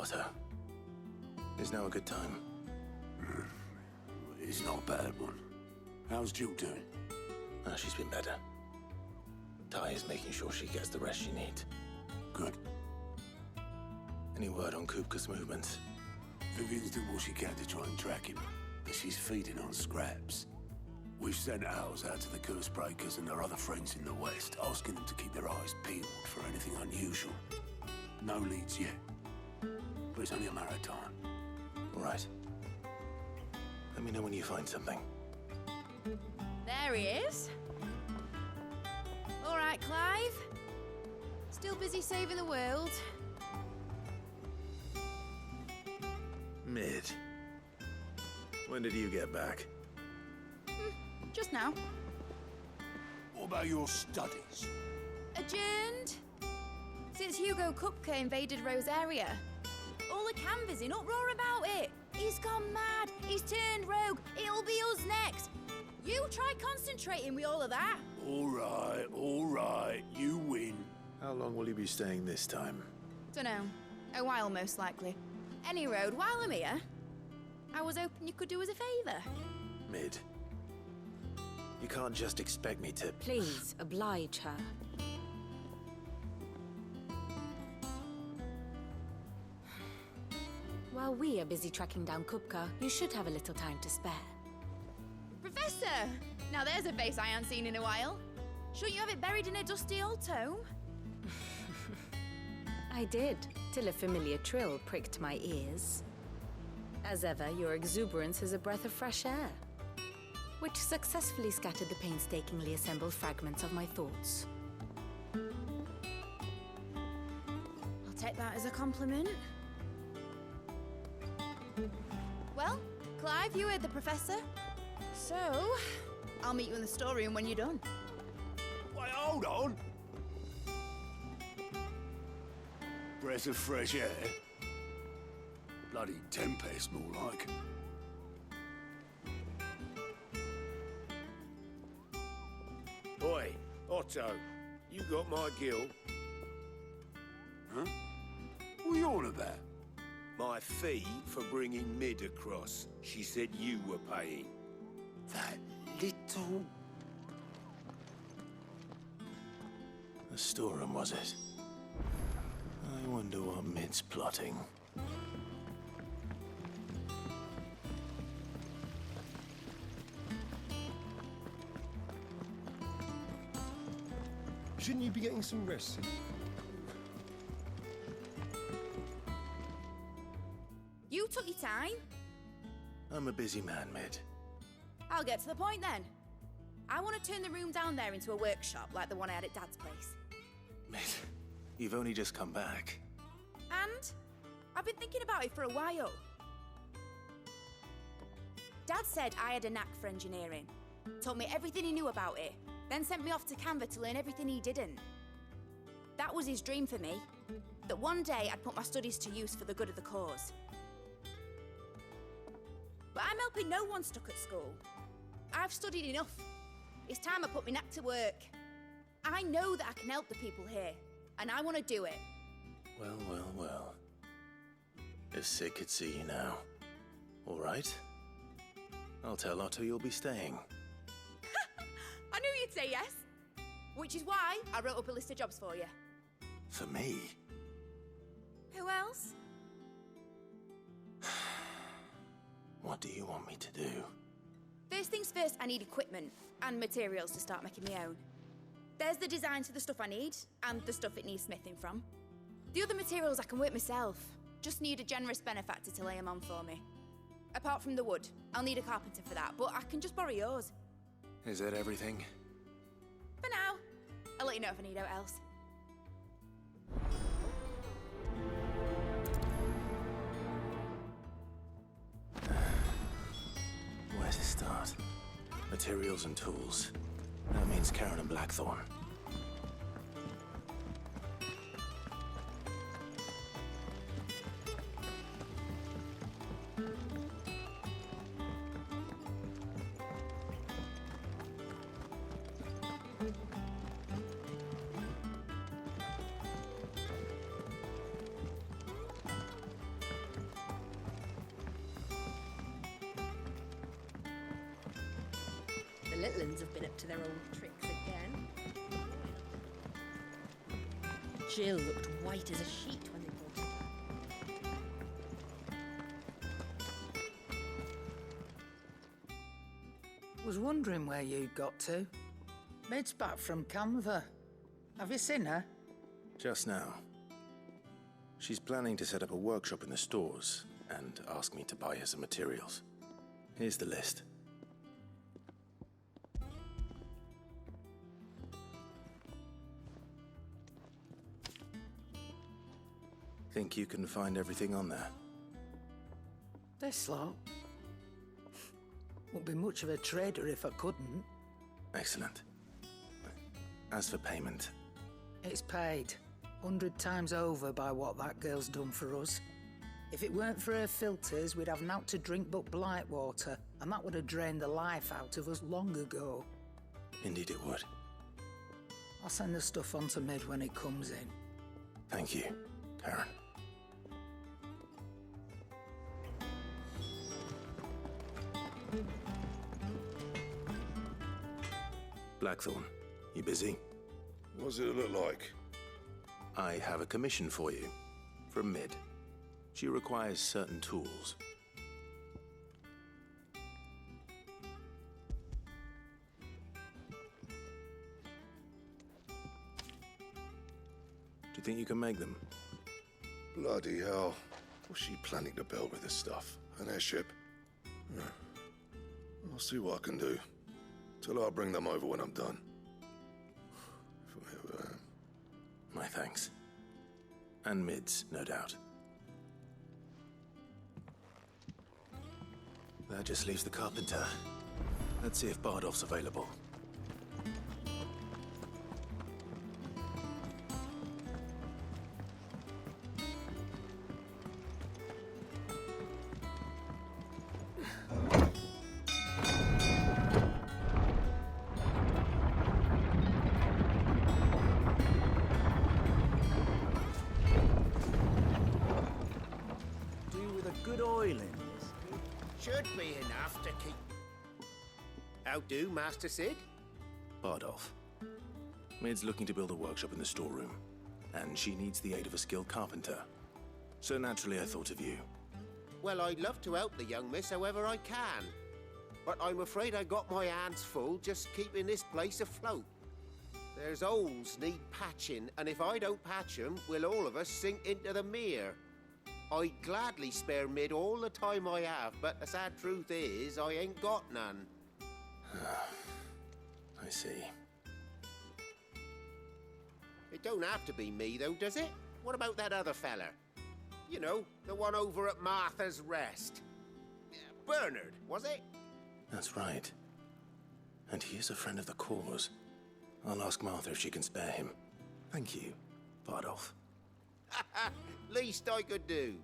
Otto, is now a good time? It's not a bad one. How's Jill doing? She's been better. Ty is making sure she gets the rest she needs. Good. Any word on Kupka's movements? Vivian's doing what she can to try and track him, but she's feeding on scraps. We've sent ours out to the curse breakers and their other friends in the west, asking them to keep their eyes peeled for anything unusual. No leads yet, but it's only a matter of time. All right. Let me know when you find something. There he is. All right, Clive. Still busy saving the world. Mid. When did you get back? Just now. What about your studies? Adjourned. Since Hugo Kupka invaded Rosaria. All the canvass in uproar about it. He's gone mad. He's turned rogue. It'll be us next. You try concentrating with all of that. All right. You win. How long will you be staying this time? Dunno. A while, most likely. Any road, while I'm here, I was hoping you could do us a favour. Mid. You can't just expect me to... Please, oblige her. While we are busy tracking down Kupka, you should have a little time to spare. Professor! Now there's a face I haven't seen in a while. Shouldn't you have it buried in a dusty old tome? I did, till a familiar trill pricked my ears. As ever, your exuberance is a breath of fresh air, which successfully scattered the painstakingly assembled fragments of my thoughts. I'll take that as a compliment. Well, Clive, you heard the professor. So, I'll meet you in the storeroom when you're done. Wait, hold on. Breath of fresh air. Bloody tempest, more like. Oi, Otto, you got my gill? Huh? What are you on about? My fee for bringing Mid across. She said you were paying. That little... The storeroom, was it? I wonder what Mid's plotting. Shouldn't you be getting some rest? You took your time. I'm a busy man, Mid. I'll get to the point then. I want to turn the room down there into a workshop like the one I had at Dad's place. Mid, you've only just come back. And I've been thinking about it for a while. Dad said I had a knack for engineering. Told me everything he knew about it. Then sent me off to Canva to learn everything he didn't. That was his dream for me. That one day I'd put my studies to use for the good of the cause. But I'm helping no one stuck at school. I've studied enough. It's time I put my knack to work. I know that I can help the people here, and I want to do it. Well. If Sid could see you now. All right. I'll tell Otto you'll be staying. I knew you'd say yes. Which is why I wrote up a list of jobs for you. For me? Who else? What do you want me to do? First things first, I need equipment and materials to start making my own. There's the designs for the stuff I need, and the stuff it needs smithing from. The other materials I can work myself. Just need a generous benefactor to lay them on for me. Apart from the wood, I'll need a carpenter for that, but I can just borrow yours. Is that everything? For now. I'll let you know if I need out else. Where to start? Materials and tools. That means Karen and Blackthorn. little uns have been up to their old tricks again. Jill looked white as a sheet when they brought her back. Was wondering where you got to. Mid's back from Canva. Have you seen her? Just now. She's planning to set up a workshop in the stores and ask me to buy her some materials. Here's the list. Think you can find everything on there? This lot. Wouldn't be much of a trader if I couldn't. Excellent. As for payment... It's paid 100 times over by what that girl's done for us. If it weren't for her filters, we'd have naught to drink but Blight water, and that would have drained the life out of us long ago. Indeed it would. I'll send the stuff on to Mid when it comes in. Thank you, Karen. Blackthorn, you busy? What's it look like? I have a commission for you, from Mid. She requires certain tools. Do you think you can make them? Bloody hell. What's she planning to build with this stuff? An airship? I'll see what I can do. Tell her I'll bring them over when I'm done. My thanks. And Mid's, no doubt. That just leaves the carpenter. Let's see if Bardolph's available. Should be enough to keep... How do, Master Sid? Bardolph. Mid's looking to build a workshop in the storeroom, and she needs the aid of a skilled carpenter. So naturally I thought of you. Well, I'd love to help the young miss however I can. But I'm afraid I got my hands full just keeping this place afloat. There's holes need patching, and if I don't patch them, we'll all of us sink into the mere. I'd gladly spare Mid all the time I have, but the sad truth is, I ain't got none. I see. It don't have to be me, though, does it? What about that other fella? You know, the one over at Martha's Rest. Bernard, was it? That's right. And he is a friend of the cause. I'll ask Martha if she can spare him. Thank you, Bardolph. Least I could do.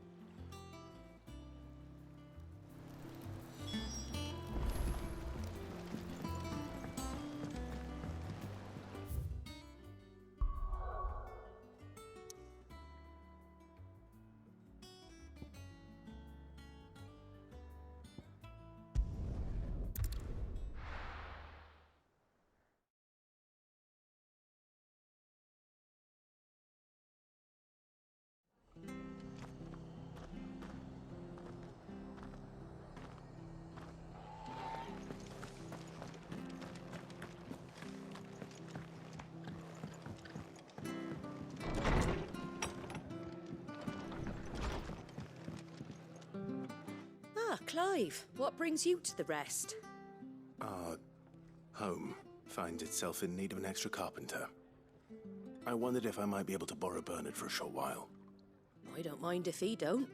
Clive, what brings you to the Rest? Our home finds itself in need of an extra carpenter. I wondered if I might be able to borrow Bernard for a short while. I don't mind if he don't.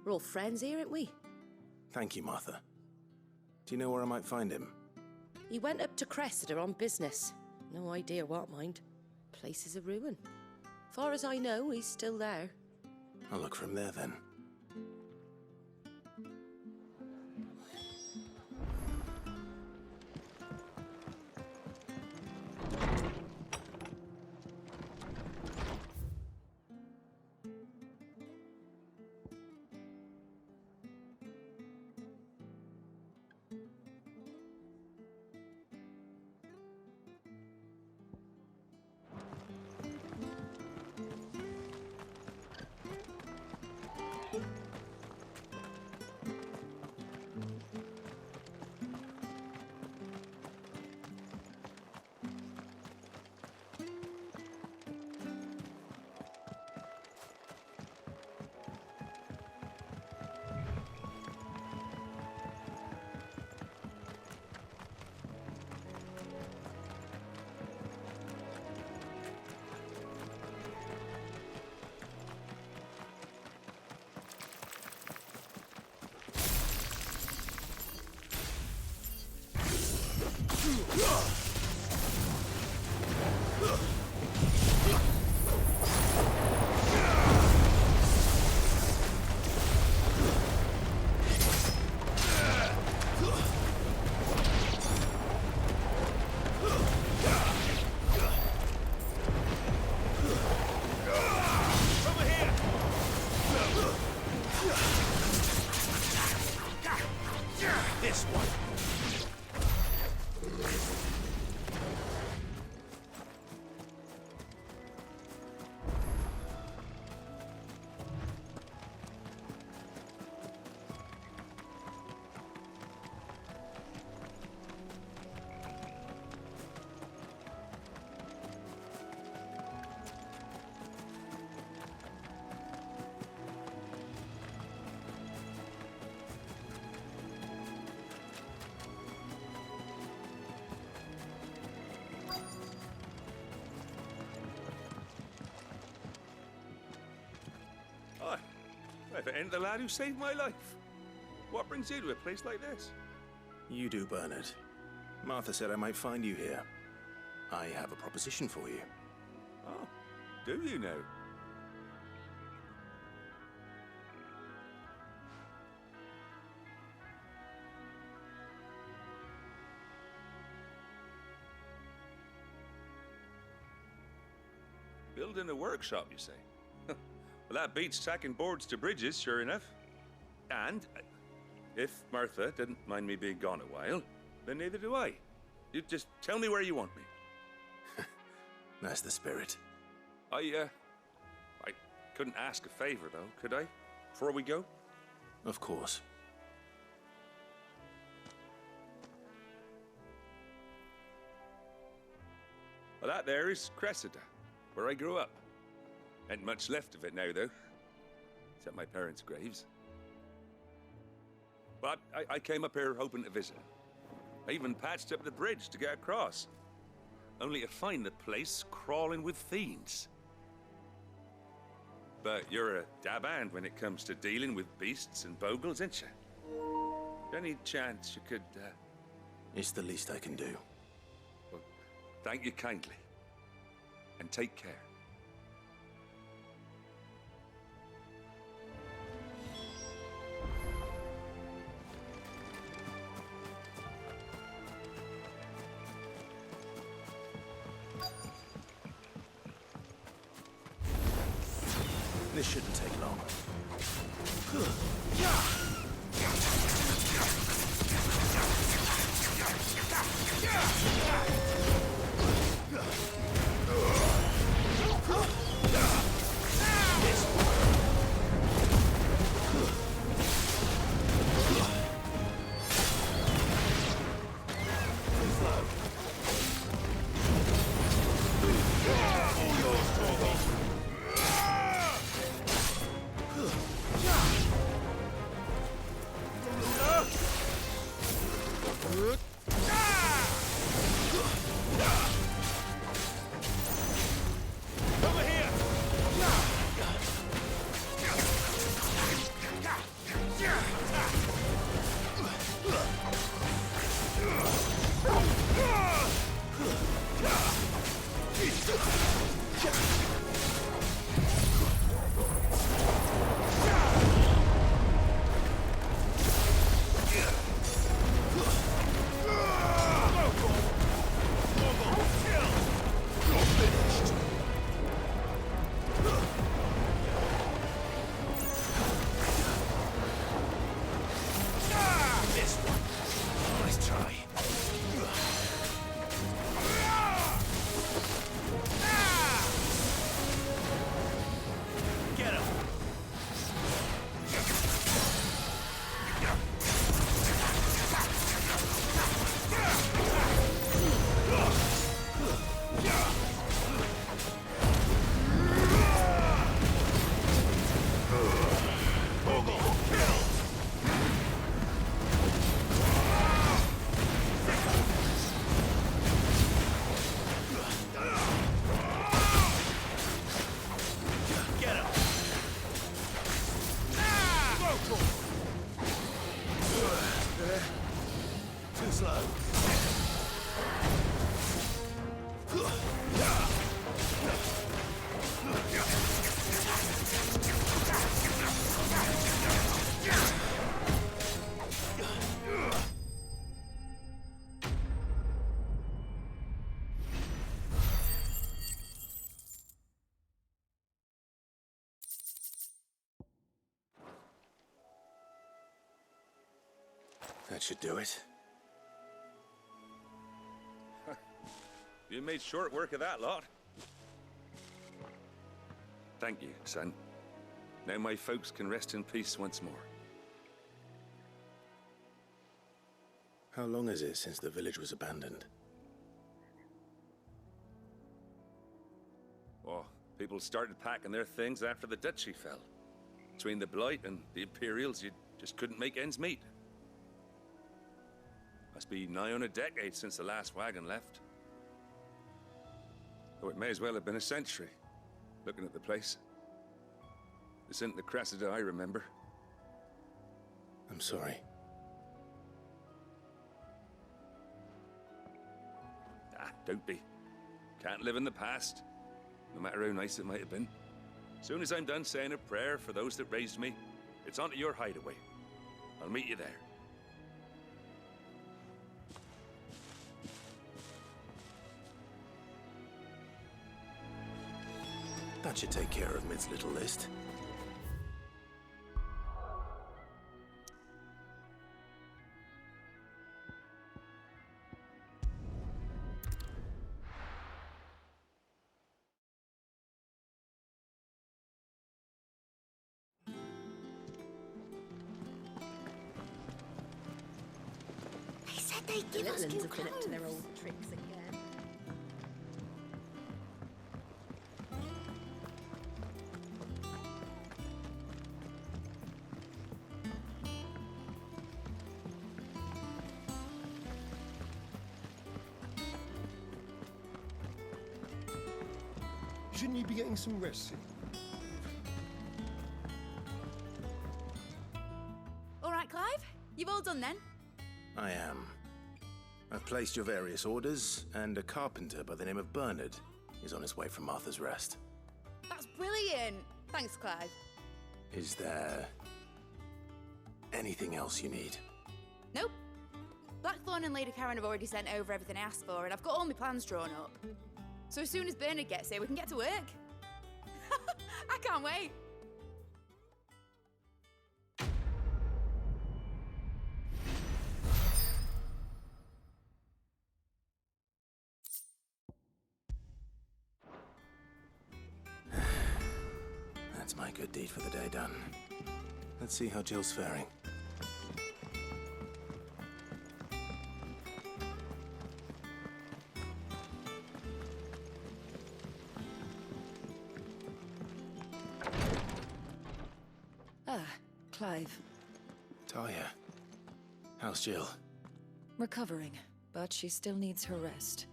We're all friends here, aren't we? Thank you, Martha. Do you know where I might find him? He went up to Cressida on business. No idea what, mind. Place is a ruin. Far as I know, he's still there. I'll look for him there, then. If it ain't the lad who saved my life. What brings you to a place like this? You do, Bernard. Martha said I might find you here. I have a proposition for you. Oh, do you know? Building a workshop, you say? Well, that beats tacking boards to bridges, sure enough. And if Martha didn't mind me being gone a while, then neither do I. You just tell me where you want me. That's the spirit. I couldn't ask a favor, though, could I? Before we go? Of course. Well, that there is Cressida, where I grew up. Ain't much left of it now, though. Except my parents' graves. But I came up here hoping to visit. I even patched up the bridge to get across. Only to find the place crawling with fiends. But you're a dab hand when it comes to dealing with beasts and bogles, ain't you? Any chance you could, It's the least I can do. Well, thank you kindly. And take care. This shouldn't take long. That should do it. You made short work of that lot. Thank you, son. Now my folks can rest in peace once more. How long is it since the village was abandoned? Oh, people started packing their things after the duchy fell. Between the Blight and the Imperials, you just couldn't make ends meet. Must be nigh on a decade since the last wagon left. Though it may as well have been a century, looking at the place. This isn't the Cressida I remember. I'm sorry. Ah, don't be. Can't live in the past, no matter how nice it might have been. Soon as I'm done saying a prayer for those that raised me, it's on to your hideaway. I'll meet you there. That should take care of Mid's little list. They said they'd The give us Litlins new have been up to their clothes. old tricks again. Shouldn't you be getting some rest soon? All right, Clive? You've all done then? I am. I've placed your various orders, and a carpenter by the name of Bernard is on his way from Martha's Rest. That's brilliant. Thanks, Clive. Is there anything else you need? Nope. Blackthorn and Lady Karen have already sent over everything I asked for, and I've got all my plans drawn up. So as soon as Bernard gets here, we can get to work. I can't wait. That's my good deed for the day done. Let's see how Jill's faring. Clive. Talia, how's Jill? Recovering, but she still needs her rest.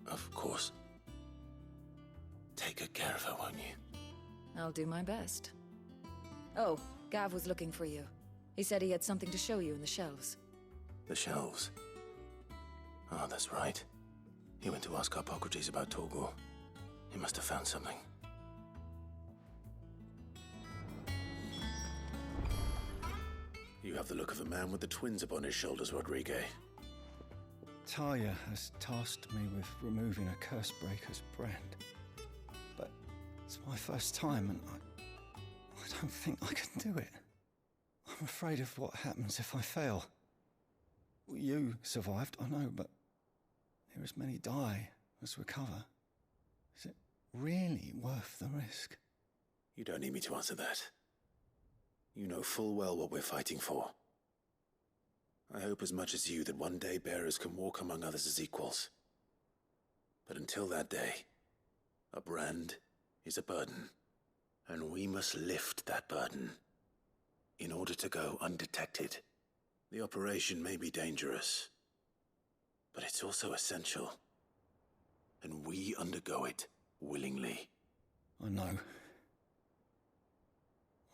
Of course. Take good care of her, won't you? I'll do my best. Oh, Gav was looking for you. He said he had something to show you in the shelves. The shelves. Oh, that's right. He went to ask Harpocrates about Torgor. He must have found something. You have the look of a man with the twins upon his shoulders, Rodrigue. Talia has tasked me with removing a Cursebreaker's brand. But it's my first time, and I don't think I can do it. I'm afraid of what happens if I fail. You survived, I know, but near as many die as recover. Is it really worth the risk? You don't need me to answer that. You know full well what we're fighting for. I hope as much as you that one day bearers can walk among others as equals. But until that day, a brand is a burden, and we must lift that burden in order to go undetected. The operation may be dangerous, but it's also essential, and we undergo it willingly. I know.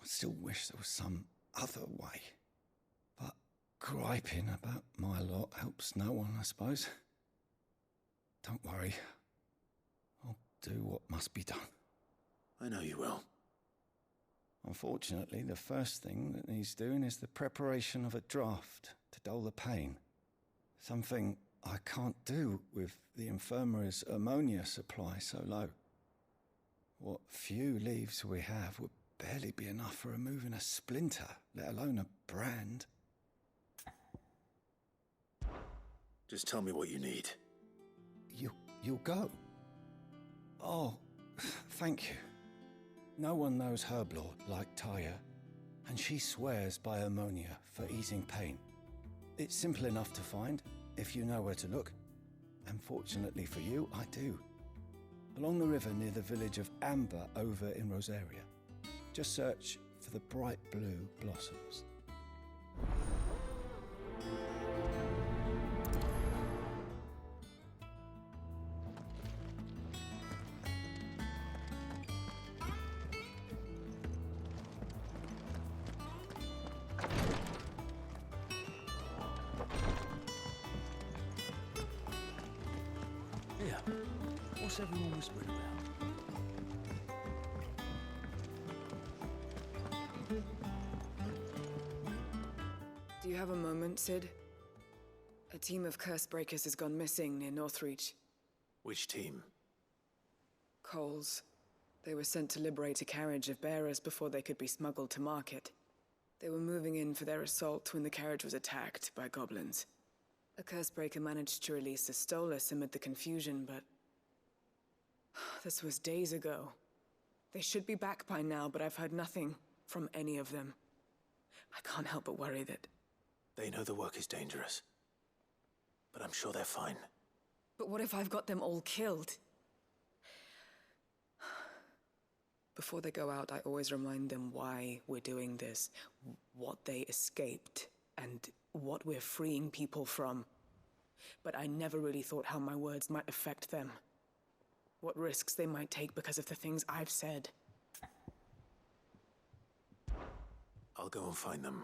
I still wish there was some other way. But griping about my lot helps no one, I suppose. Don't worry. I'll do what must be done. I know you will. Unfortunately, the first thing that needs doing is the preparation of a draft to dull the pain. Something I can't do with the infirmary's ammonia supply so low. What few leaves we have would barely be enough for removing a splinter, let alone a brand. Just tell me what you need. You'll go? Oh, thank you. No one knows Herblord like Talia, and she swears by ammonia for easing pain. It's simple enough to find, if you know where to look. And fortunately for you, I do. Along the river near the village of Amber over in Rosaria. Just search for the bright blue blossoms. Yeah. What's everyone whispering about? Do you have a moment, Sid? A team of curse breakers has gone missing near Northreach. Which team? Coles. They were sent to liberate a carriage of bearers before they could be smuggled to market. They were moving in for their assault when the carriage was attacked by goblins. A cursebreaker managed to release a Stolus amid the confusion, but... this was days ago. They should be back by now, but I've heard nothing from any of them. I can't help but worry that... They know the work is dangerous. But I'm sure they're fine. But what if I've got them all killed? Before they go out, I always remind them why we're doing this, what they escaped, and what we're freeing people from. But I never really thought how my words might affect them. What risks they might take because of the things I've said. I'll go and find them.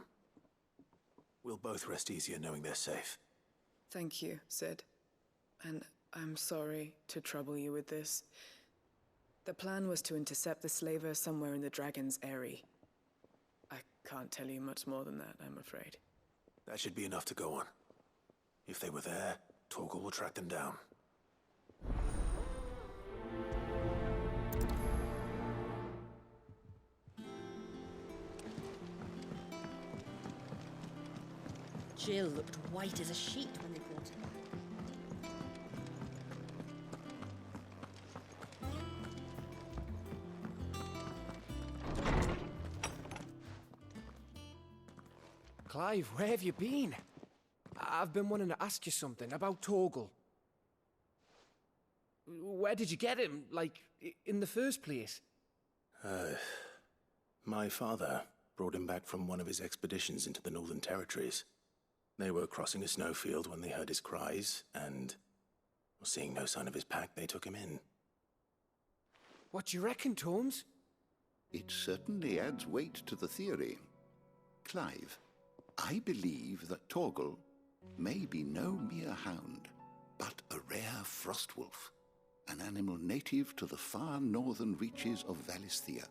We'll both rest easier knowing they're safe. Thank you, Sid. And I'm sorry to trouble you with this. The plan was to intercept the slaver somewhere in the Dragon's Eyrie. I can't tell you much more than that, I'm afraid. That should be enough to go on. If they were there, Torgal will track them down. Jill looked white as a sheet when they brought her back. Clive, where have you been? I've been wanting to ask you something about Torgal. Where did you get him, like, in the first place? My father brought him back from one of his expeditions into the Northern Territories. They were crossing a snowfield when they heard his cries, and, seeing no sign of his pack, they took him in. What do you reckon, Tomes? It certainly adds weight to the theory. Clive, I believe that Torgal may be no mere hound, but a rare frostwolf, an animal native to the far northern reaches of Valisthea.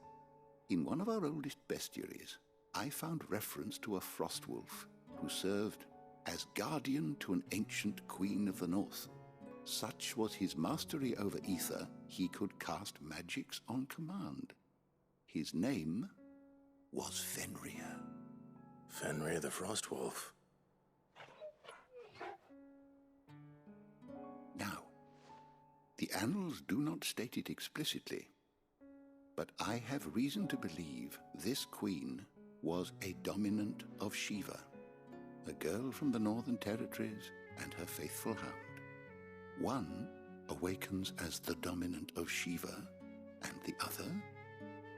In one of our oldest bestiaries, I found reference to a frostwolf who served as guardian to an ancient queen of the north. Such was his mastery over ether, he could cast magics on command. His name was Fenrir. Fenrir the Frostwolf. Now, the annals do not state it explicitly, but I have reason to believe this queen was a dominant of Shiva, a girl from the Northern Territories and her faithful hound. One awakens as the dominant of Shiva, and the other...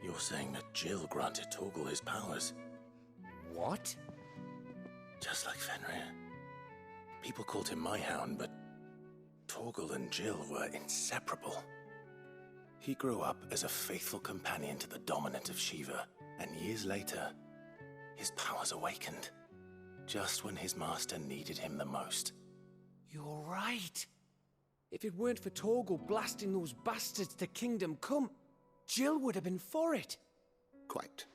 You're saying that Jill granted Torgal his powers? What? Just like Fenrir. People called him my hound, but Torgal and Jill were inseparable. He grew up as a faithful companion to the dominant of Shiva, and years later, his powers awakened. Just when his master needed him the most. You're right. If it weren't for Torgal blasting those bastards to Kingdom Come, Jill would have been for it. Quite.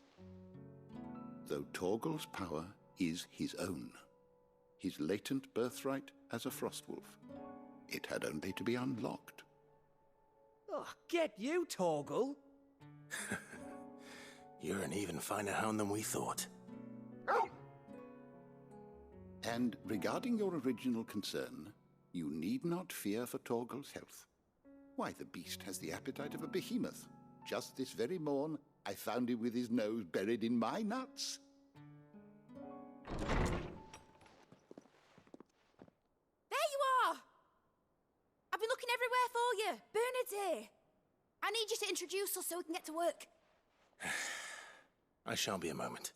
Though Torgal's power is his own, his latent birthright as a Frostwolf, it had only to be unlocked. Oh, get you, Torgal! You're an even finer hound than we thought. And regarding your original concern, you need not fear for Torgal's health. Why, the beast has the appetite of a behemoth. Just this very morn, I found him with his nose buried in my nuts. There you are! I've been looking everywhere for you. Bernard's here. I need you to introduce us so we can get to work. I shan't be a moment.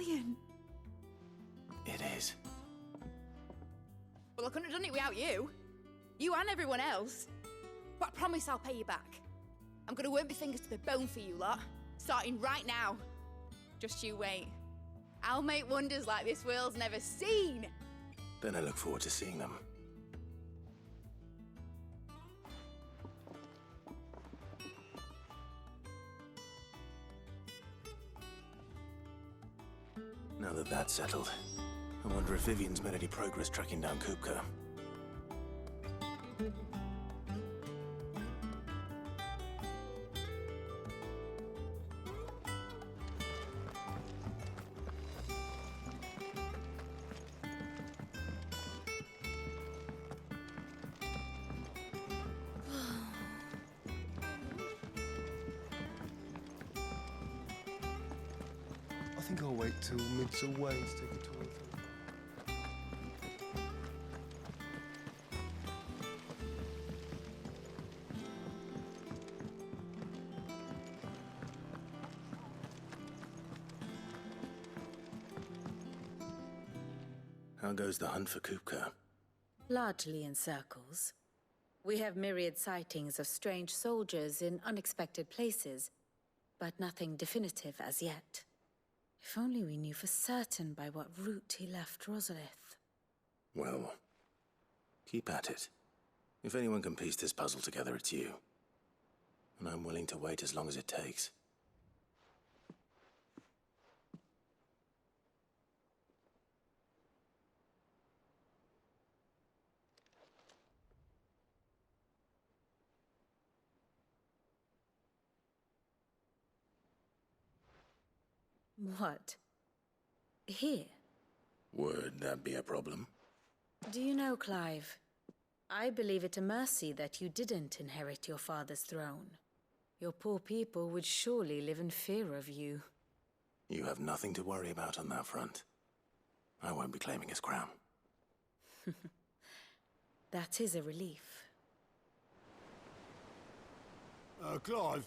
brilliant. It is. Well, I couldn't have done it without you. You and everyone else. But I promise I'll pay you back. I'm gonna work my fingers to the bone for you lot, starting right now. Just you wait. I'll make wonders like this world's never seen. Then I look forward to seeing them. Now that that's settled, I wonder if Vivian's made any progress tracking down Kupka. I think I'll wait till mid's away to take a tour through. How goes the hunt for Kupka? Largely in circles. We have myriad sightings of strange soldiers in unexpected places, but nothing definitive as yet. If only we knew for certain by what route he left Rosalith. Well, keep at it. If anyone can piece this puzzle together, it's you. And I'm willing to wait as long as it takes. What? Here? Would that be a problem? Do you know, Clive? I believe it a mercy that you didn't inherit your father's throne. Your poor people would surely live in fear of you. You have nothing to worry about on that front. I won't be claiming his crown. That is a relief. Clive,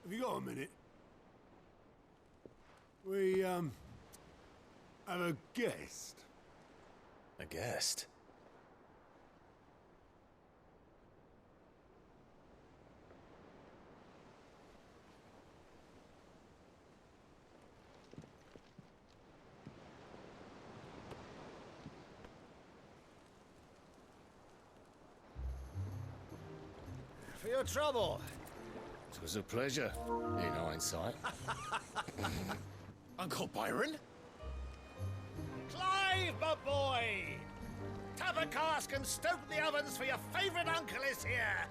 have you got a minute? We, have a guest. A guest? For your trouble. It was a pleasure, in hindsight. Uncle Byron? Clive, my boy! Tap a cask and stoke the ovens, for your favorite uncle is here!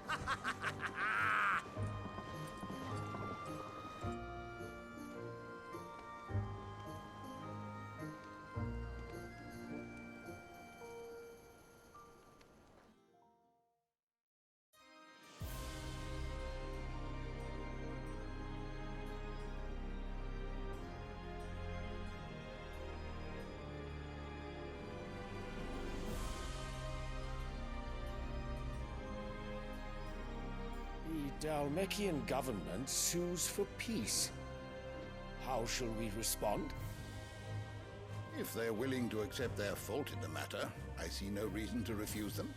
The Dalmekian government sues for peace. How shall we respond? If they're willing to accept their fault in the matter, I see no reason to refuse them.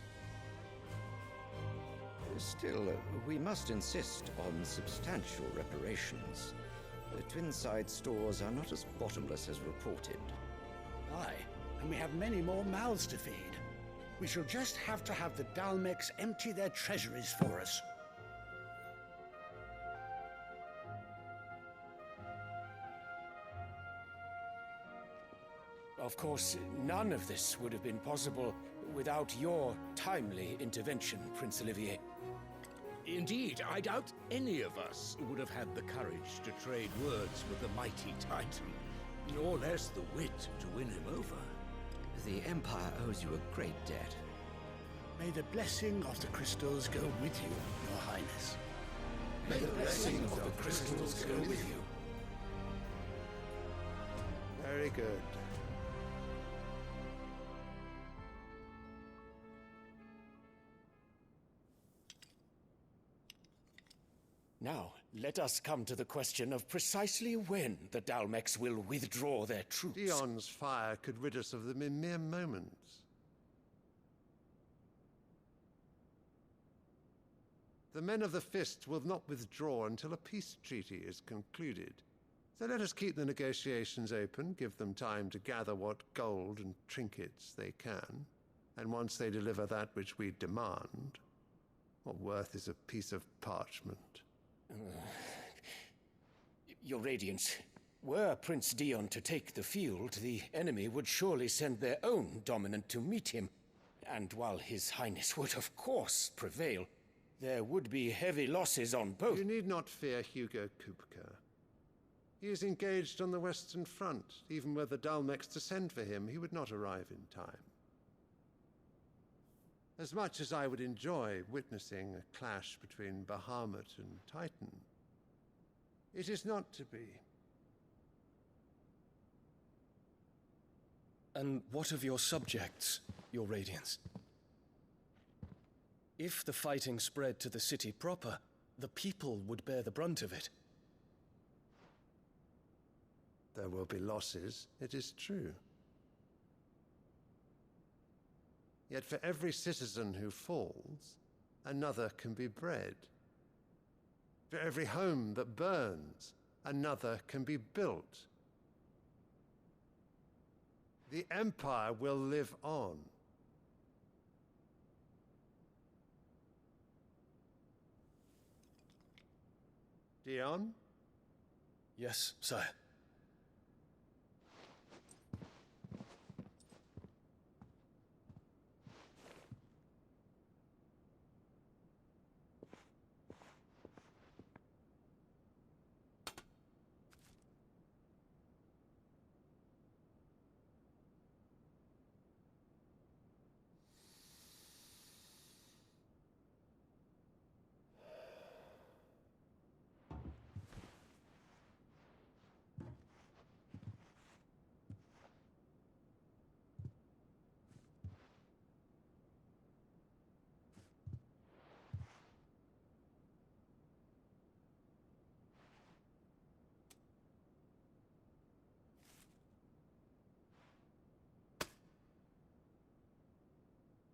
Still, we must insist on substantial reparations. The Twinside stores are not as bottomless as reported. Aye, and we have many more mouths to feed. We shall just have to have the Dalmeks empty their treasuries for us. Of course, none of this would have been possible without your timely intervention, Prince Olivier. Indeed, I doubt any of us would have had the courage to trade words with the mighty Titan, nor less the wit to win him over. The Empire owes you a great debt. May the blessing of the crystals go with you, Your Highness. May the blessing of the crystals go with you. Very good. Now, let us come to the question of precisely when the Dalmex will withdraw their troops. Dion's fire could rid us of them in mere moments. The men of the Fist will not withdraw until a peace treaty is concluded. So let us keep the negotiations open, give them time to gather what gold and trinkets they can, and once they deliver that which we demand, what worth is a piece of parchment? Your Radiance, were Prince Dion to take the field, the enemy would surely send their own dominant to meet him. And while His Highness would of course prevail, there would be heavy losses on both. You need not fear Hugo Kupka. He is engaged on the Western Front. Even were the Dalmex to send for him, he would not arrive in time. As much as I would enjoy witnessing a clash between Bahamut and Titan, it is not to be. And what of your subjects, Your Radiance? If the fighting spread to the city proper, the people would bear the brunt of it. There will be losses, it is true. Yet for every citizen who falls, another can be bred. For every home that burns, another can be built. The Empire will live on. Dion? Yes, sire.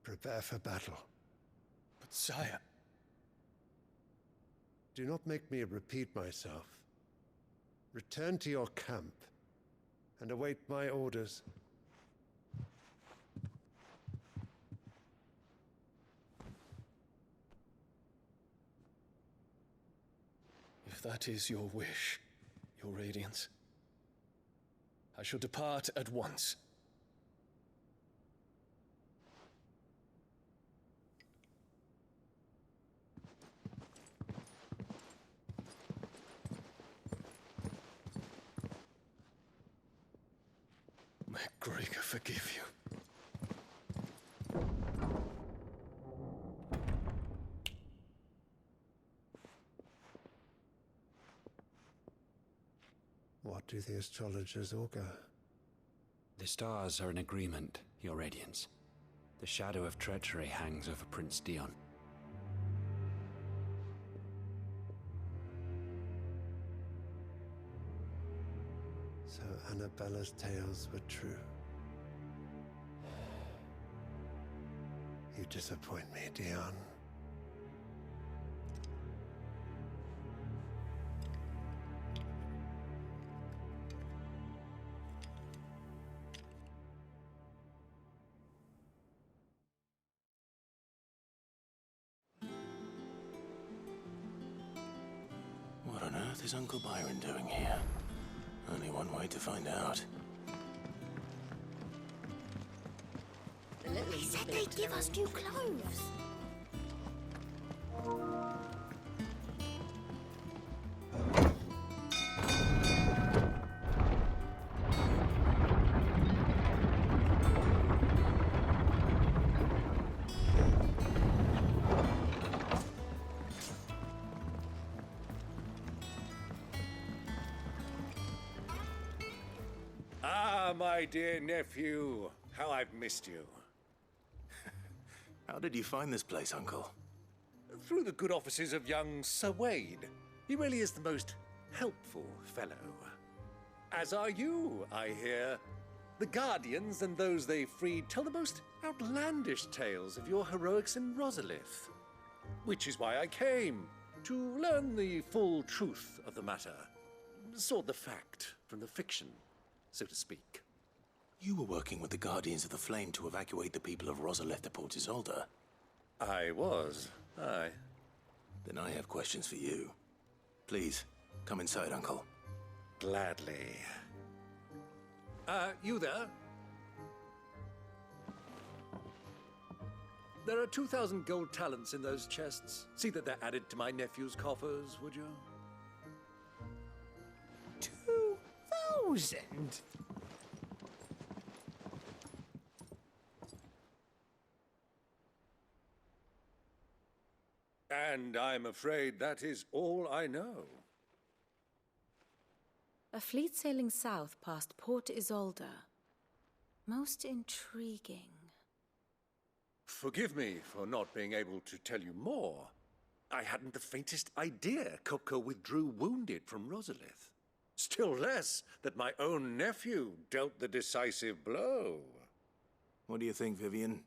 Prepare for battle. But sire... Do not make me repeat myself. Return to your camp and await my orders. If that is your wish, Your Radiance, I shall depart at once. May Gregor forgive you. What do the astrologers augur? The stars are in agreement, Your Radiance. The shadow of treachery hangs over Prince Dion. So Annabella's tales were true. You disappoint me, Dion. What on earth is Uncle Byron doing here? Only one way to find out. He said they'd give us new clothes. Ah, my dear nephew. How I've missed you. How did you find this place, Uncle? Through the good offices of young Sir Wade. He really is the most helpful fellow. As are you, I hear. The Guardians and those they freed tell the most outlandish tales of your heroics in Rosalith. Which is why I came, to learn the full truth of the matter. Sort the fact from the fiction, so to speak. You were working with the Guardians of the Flame to evacuate the people of Rosalith to Port Isolde. I was, aye. Then I have questions for you. Please, come inside, Uncle. Gladly. You there? There are 2,000 gold talents in those chests. See that they're added to my nephew's coffers, would you? 2,000? And I'm afraid that is all I know. A fleet sailing south past Port Isolde. Most intriguing. Forgive me for not being able to tell you more. I hadn't the faintest idea Kupka withdrew wounded from Rosalith. Still less that my own nephew dealt the decisive blow. What do you think, Vivian?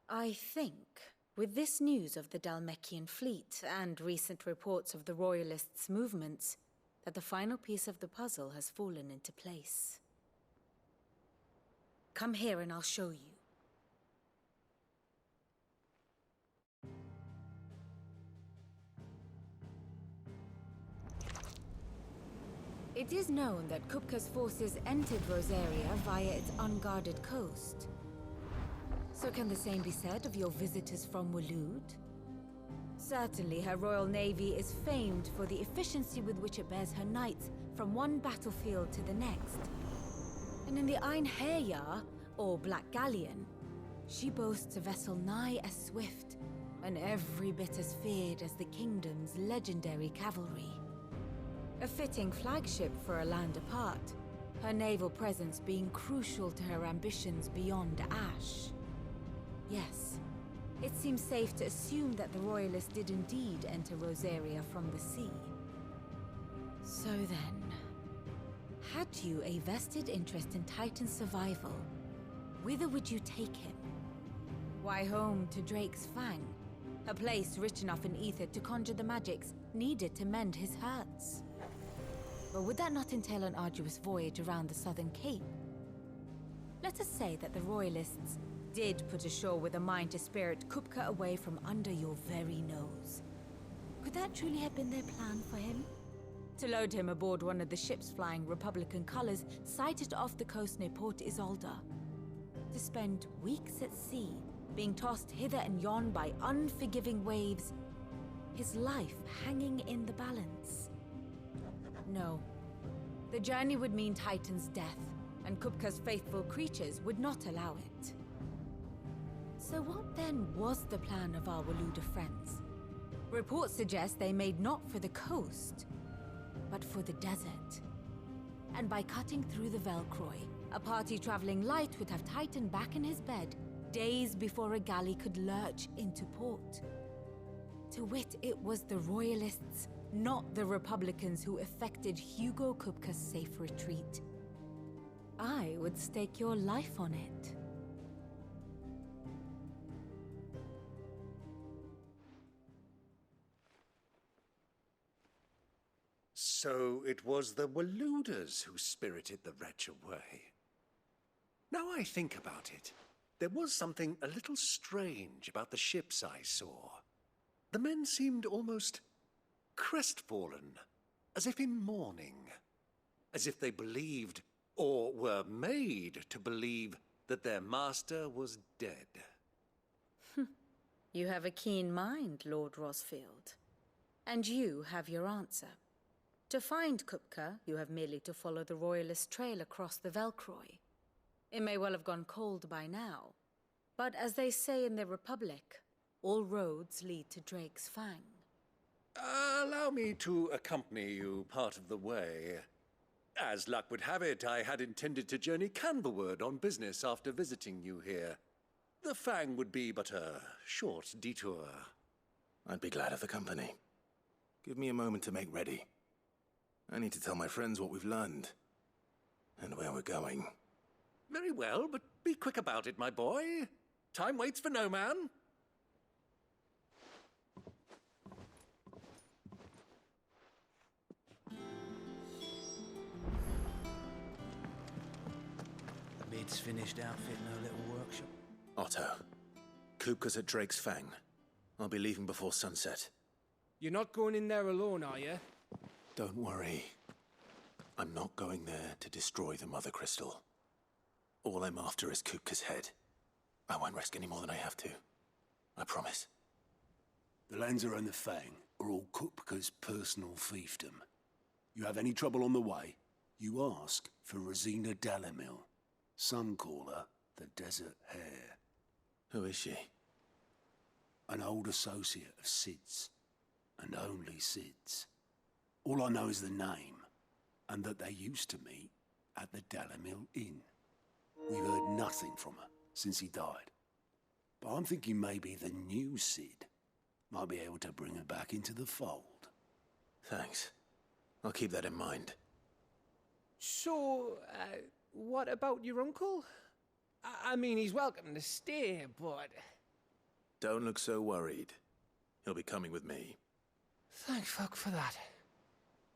I think, with this news of the Dhalmekian fleet and recent reports of the Royalists' movements, that the final piece of the puzzle has fallen into place. Come here and I'll show you. It is known that Kupka's forces entered Rosaria via its unguarded coast. So can the same be said of your visitors from Waloed? Certainly her Royal Navy is famed for the efficiency with which it bears her knights from one battlefield to the next. And in the Einherjar, or Black Galleon, she boasts a vessel nigh as swift and every bit as feared as the kingdom's legendary cavalry. A fitting flagship for a land apart, her naval presence being crucial to her ambitions beyond Ash. Yes, it seems safe to assume that the Royalists did indeed enter Rosaria from the sea. So then, had you a vested interest in Titan's survival, whither would you take him? Why, home to Drake's Fang, a place rich enough in ether to conjure the magics needed to mend his hurts. But would that not entail an arduous voyage around the southern cape? Let us say that the Royalists did put ashore with a mind to spirit Kupka away from under your very nose. Could that truly have been their plan for him? To load him aboard one of the ships flying Republican colors sighted off the coast near Port Isolde. To spend weeks at sea, being tossed hither and yon by unforgiving waves, his life hanging in the balance. No. The journey would mean Titan's death, and Kupka's faithful creatures would not allow it. So what then was the plan of our Waloed friends? Reports suggest they made not for the coast, but for the desert. And by cutting through the Velcroy, a party traveling light would have Titan back in his bed days before a galley could lurch into port. To wit, it was the Royalists, not the Republicans, who effected Hugo Kupka's safe retreat. I would stake your life on it. So it was the Waloeders who spirited the wretch away. Now I think about it, there was something a little strange about the ships I saw. The men seemed almost crestfallen, as if in mourning, as if they believed, or were made to believe, that their master was dead. You have a keen mind, Lord Rosfield. And you have your answer. To find Kupka, you have merely to follow the Royalist trail across the Velcroy. It may well have gone cold by now, but as they say in the Republic, all roads lead to Drake's Fang. Allow me to accompany you part of the way. As luck would have it, I had intended to journey Canberward on business after visiting you here. The Fang would be but a short detour. I'd be glad of the company. Give me a moment to make ready. I need to tell my friends what we've learned. And where we're going. Very well, but be quick about it, my boy. Time waits for no man. Mid's finished outfitting her little workshop. Otto, Kupka's at Drake's Fang. I'll be leaving before sunset. You're not going in there alone, are you? Don't worry. I'm not going there to destroy the Mother Crystal. All I'm after is Kupka's head. I won't risk any more than I have to. I promise. The Lanza and the Fang are all Kupka's personal fiefdom. You have any trouble on the way, you ask for Rosina Dalamil. Some call her the Desert Hare. Who is she? An old associate of Sid's, and only Sid's. All I know is the name, and that they used to meet at the Dalamil Inn. We've heard nothing from her since he died. But I'm thinking maybe the new Sid might be able to bring her back into the fold. Thanks. I'll keep that in mind. So, what about your uncle? I mean, he's welcome to stay, but... Don't look so worried. He'll be coming with me. Thank fuck for that.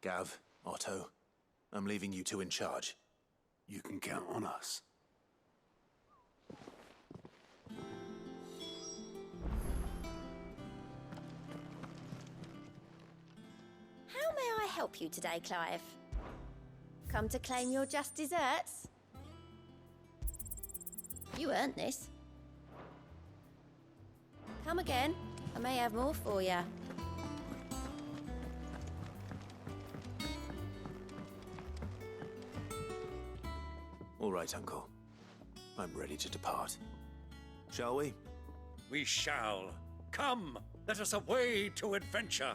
Gav, Otto, I'm leaving you two in charge. You can count on us. How may I help you today, Clive? Come to claim your just desserts? You earned this. Come again. I may have more for you. All right, Uncle. I'm ready to depart. Shall we? We shall. Come, let us away to adventure.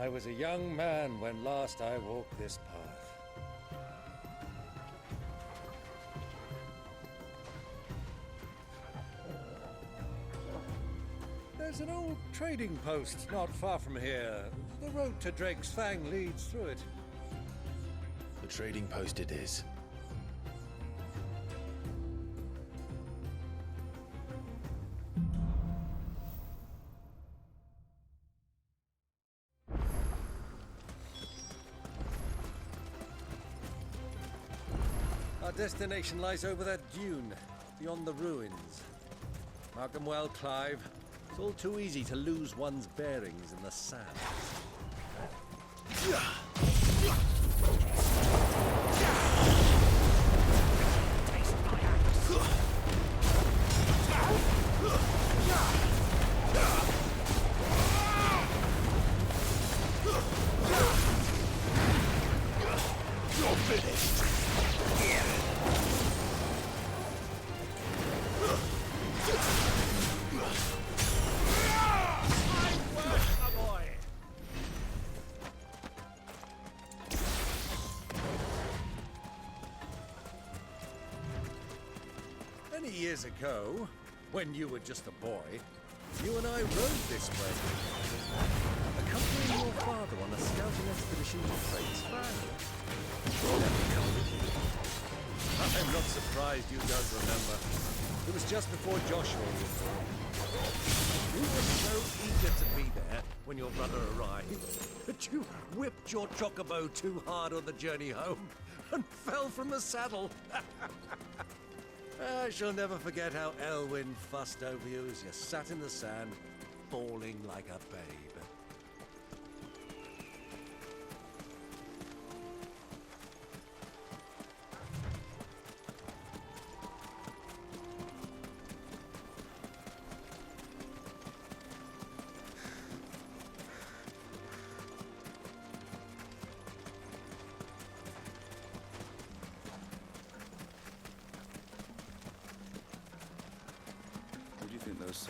I was a young man when last I walked this path. There's an old trading post not far from here. The road to Drake's Fang leads through it. The trading post it is. Our destination lies over that dune, beyond the ruins. Mark 'em well, Clive. It's all too easy to lose one's bearings in the sand. You're finished. Many years ago, when you were just a boy, you and I rode this way, accompanying your father on a scouting expedition to Drake's Fang. I'm not surprised you don't remember. It was just before Joshua was born. You were so eager to be there when your brother arrived that you whipped your Chocobo too hard on the journey home and fell from the saddle. I shall never forget how Elwyn fussed over you as you sat in the sand, bawling like a babe.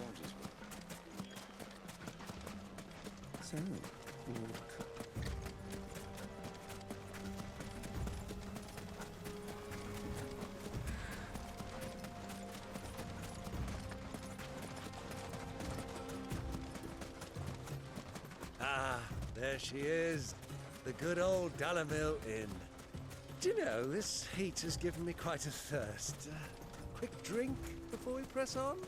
forges were. So, Ah, there she is. The good old Dalamil Inn. Do you know, this heat has given me quite a thirst. Quick drink before we press on?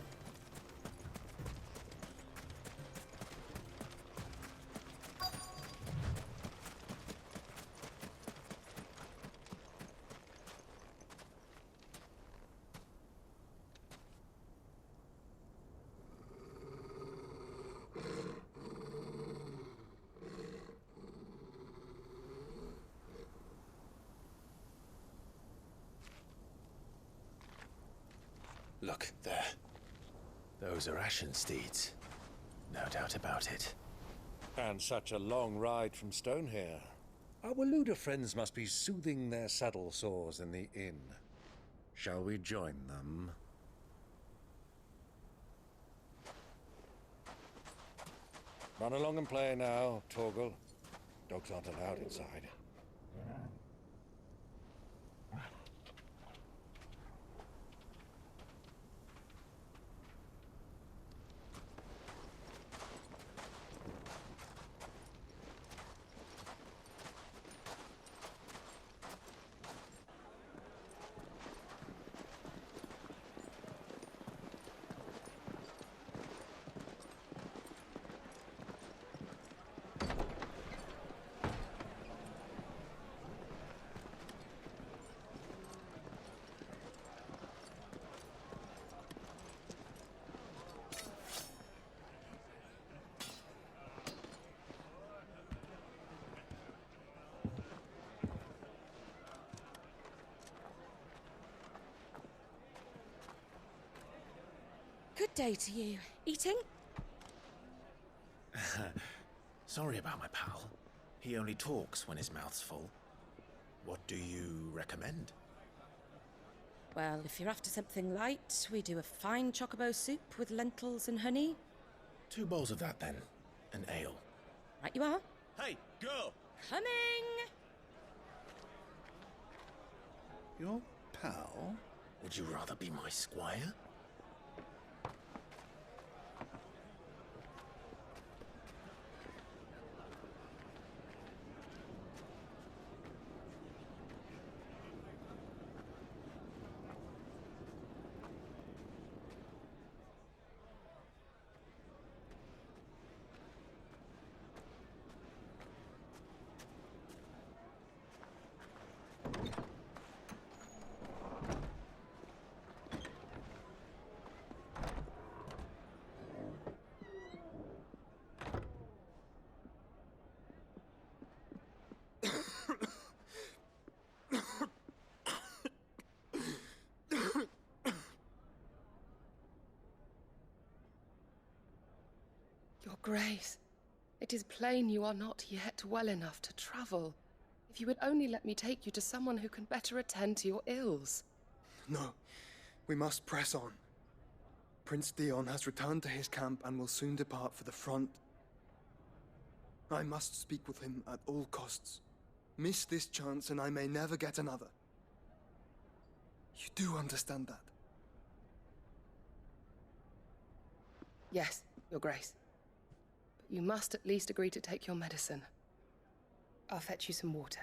Look, there. Those are Ashen steeds. No doubt about it. And such a long ride from Stonehair. Our Waluda friends must be soothing their saddle sores in the inn. Shall we join them? Run along and play now, Torgal. Dogs aren't allowed inside. Good day to you. Eating? Sorry about my pal. He only talks when his mouth's full. What do you recommend? Well, if you're after something light, we do a fine chocobo soup with lentils and honey. 2 bowls of that, then. An ale. Right you are. Hey, girl! Coming! Your pal? Would you rather be my squire? Your Grace, it is plain you are not yet well enough to travel. If you would only let me take you to someone who can better attend to your ills. No, we must press on. Prince Dion has returned to his camp and will soon depart for the front. I must speak with him at all costs. Miss this chance and I may never get another. You do understand that? Yes, Your Grace. But you must at least agree to take your medicine. I'll fetch you some water.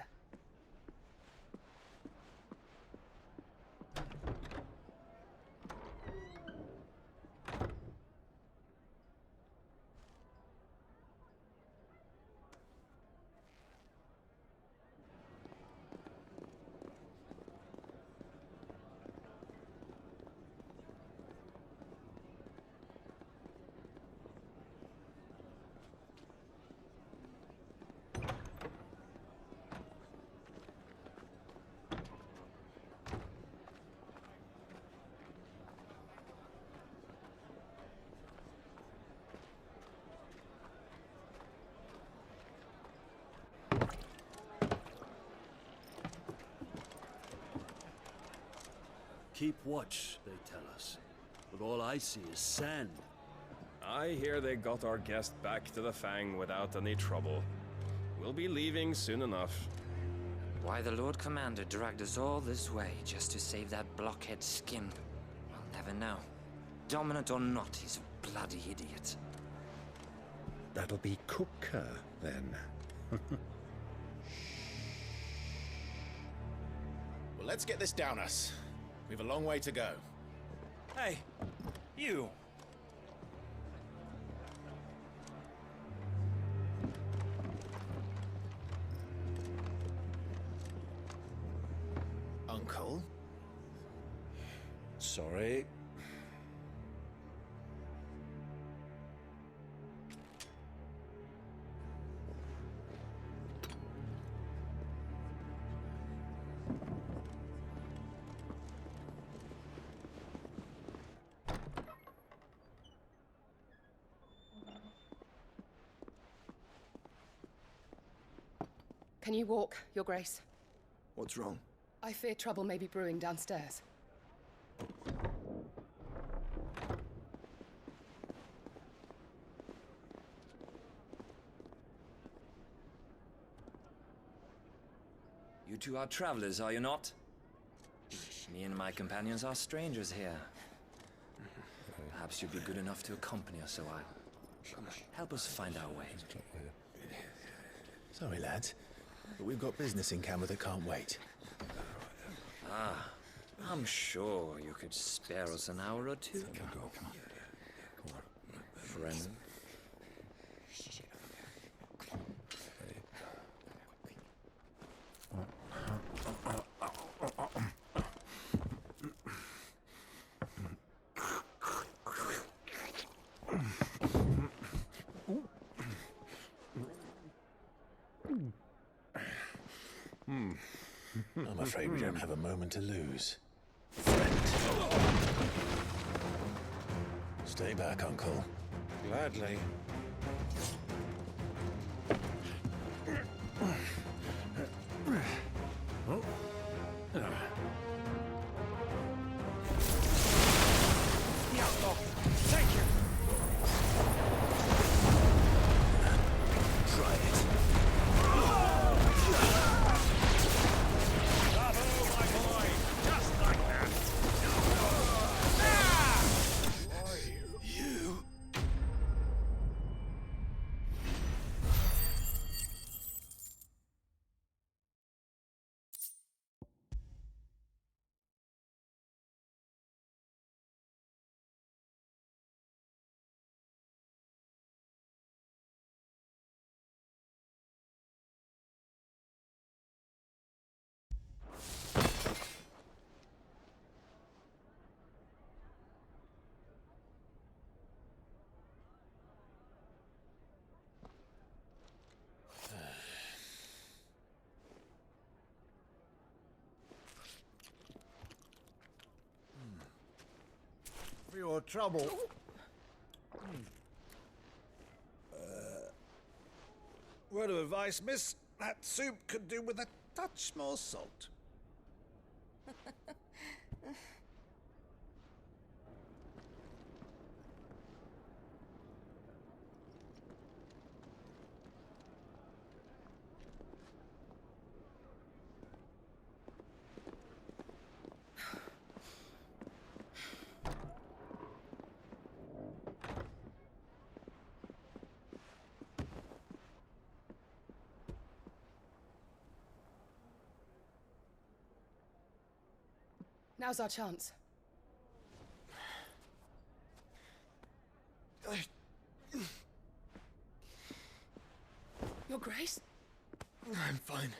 Keep watch, they tell us. But all I see is sand. I hear they got our guest back to the Fang without any trouble. We'll be leaving soon enough. Why the Lord Commander dragged us all this way just to save that blockhead skin, we'll never know. Dominant or not, he's a bloody idiot. That'll be Cooker, then. Well, let's get this down us. We've a long way to go. Hey, you! Uncle? Sorry. Can you walk, Your Grace? What's wrong? I fear trouble may be brewing downstairs. You two are travelers, are you not? Me and my companions are strangers here. Perhaps you'd be good enough to accompany us a while. Help us find our way. Sorry, lads, but we've got business in camera that can't wait. Ah, I'm sure you could spare us an hour or two. Come on. Friend. I'm afraid we don't have a moment to lose. Stay back, Uncle. Gladly. Thank you! Try it. Bravo, my boy! Just like that! You? For your trouble. Word of advice, miss. That soup could do with a touch more salt. Now's our chance. Your Grace? I'm fine.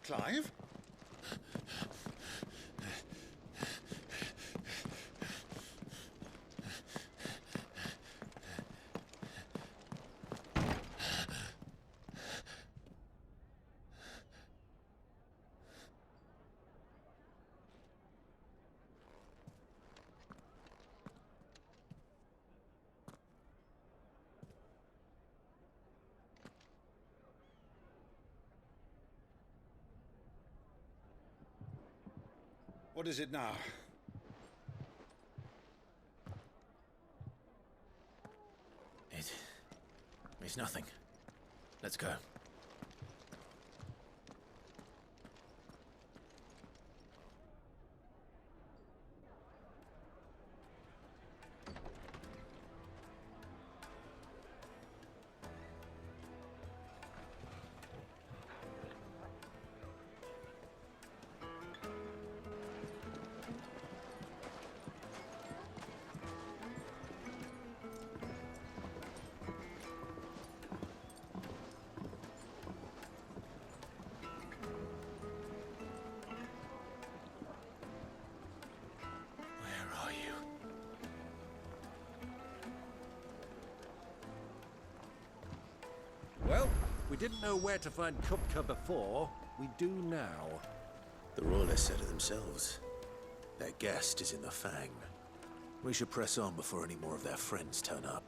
Clive? What is it now? It's nothing. Let's go. Well, we didn't know where to find Kupka before. We do now. The Royalists said it themselves. Their guest is in the Fang. We should press on before any more of their friends turn up.